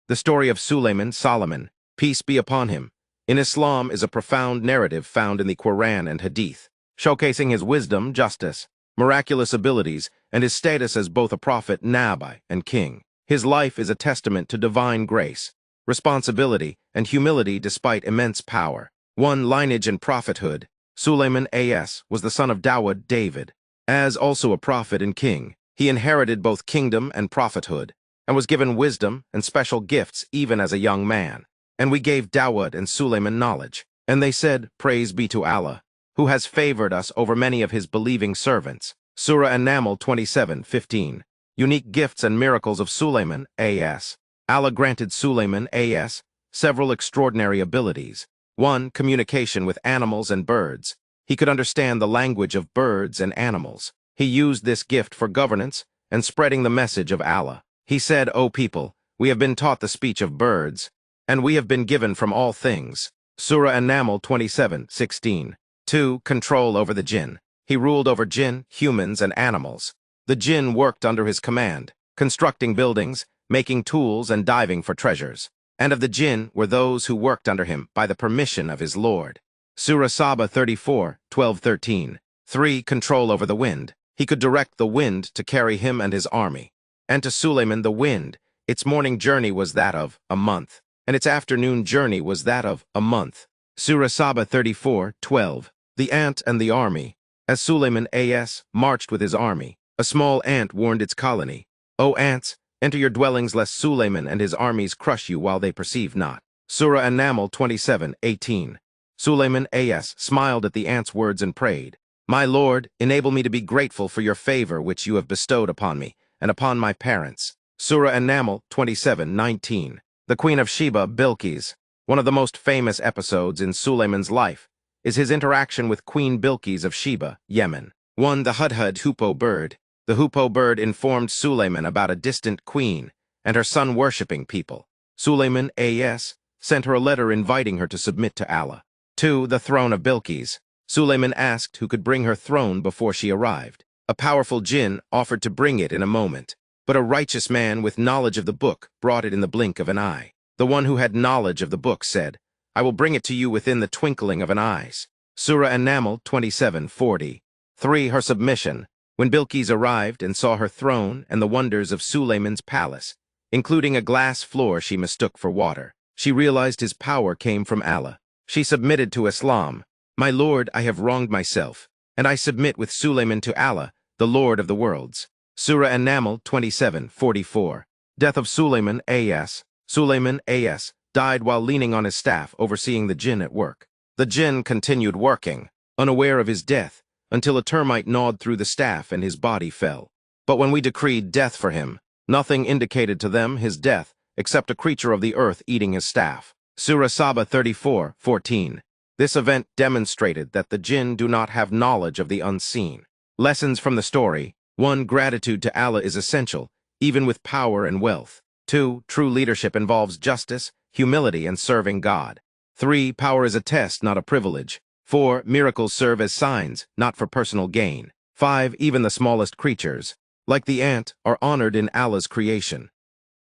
The story of Solomon, peace be upon him, in Islam is a profound narrative found in the Quran and Hadith, showcasing his wisdom, justice, miraculous abilities, and his status as both a prophet, Nabi, and king. His life is a testament to divine grace, responsibility, and humility despite immense power. One lineage and prophethood. Sulaiman A.S. was the son of Dawud, David. As also a prophet and king, he inherited both kingdom and prophethood, and was given wisdom and special gifts even as a young man. And we gave Dawud and Sulaiman knowledge. And they said, Praise be to Allah, who has favored us over many of his believing servants. Surah An-Naml 27:15. Unique gifts and miracles of Sulaiman A.S. Allah granted Sulaiman A.S. several extraordinary abilities. 1. Communication with animals and birds. He could understand the language of birds and animals. He used this gift for governance and spreading the message of Allah. He said, O people, we have been taught the speech of birds, and we have been given from all things. Surah An-Naml 27:16. 2. Control over the jinn. He ruled over jinn, humans, and animals. The jinn worked under his command, constructing buildings, making tools, and diving for treasures. And of the jinn were those who worked under him by the permission of his Lord. Surah Saba 34:12-13. 3. Control over the wind. He could direct the wind to carry him and his army. And to Sulaiman the wind, its morning journey was that of a month, and its afternoon journey was that of a month. Surah Saba 34:12. The ant and the army. As Sulaiman A.S. marched with his army, a small ant warned its colony, O ants, enter your dwellings lest Sulaiman and his armies crush you while they perceive not. Surah An-Naml 27:18. Sulaiman A.S. smiled at the ant's words and prayed, My Lord, enable me to be grateful for your favor which you have bestowed upon me and upon my parents. Surah An-Naml 27:19. The Queen of Sheba, Bilqis. One of the most famous episodes in Sulaiman's life is his interaction with Queen Bilqis of Sheba, Yemen. 1. The Hudhud hoopoe bird. The hoopoe bird informed Sulaiman about a distant queen and her sun-worshipping people. Sulaiman A.S. sent her a letter inviting her to submit to Allah. 2. The throne of Bilqis. Sulaiman asked who could bring her throne before she arrived. A powerful jinn offered to bring it in a moment, but a righteous man with knowledge of the book brought it in the blink of an eye. The one who had knowledge of the book said, I will bring it to you within the twinkling of an eye. Surah An-Naml 27:40. 3. Her submission. When Bilqis arrived and saw her throne and the wonders of Sulaiman's palace, including a glass floor she mistook for water, she realized his power came from Allah. She submitted to Islam. My Lord, I have wronged myself, and I submit with Sulaiman to Allah, the Lord of the worlds. Surah An-Naml 27:44. Death of Sulaiman A.S. Sulaiman A.S. died while leaning on his staff overseeing the jinn at work. The jinn continued working, unaware of his death, until a termite gnawed through the staff and his body fell. But when we decreed death for him, nothing indicated to them his death except a creature of the earth eating his staff. Surah Saba 34:14. This event demonstrated that the jinn do not have knowledge of the unseen. Lessons from the story. 1. Gratitude to Allah is essential, even with power and wealth. 2. True leadership involves justice, humility, and serving God. 3. Power is a test, not a privilege. 4. Miracles serve as signs, not for personal gain. 5. Even the smallest creatures, like the ant, are honored in Allah's creation.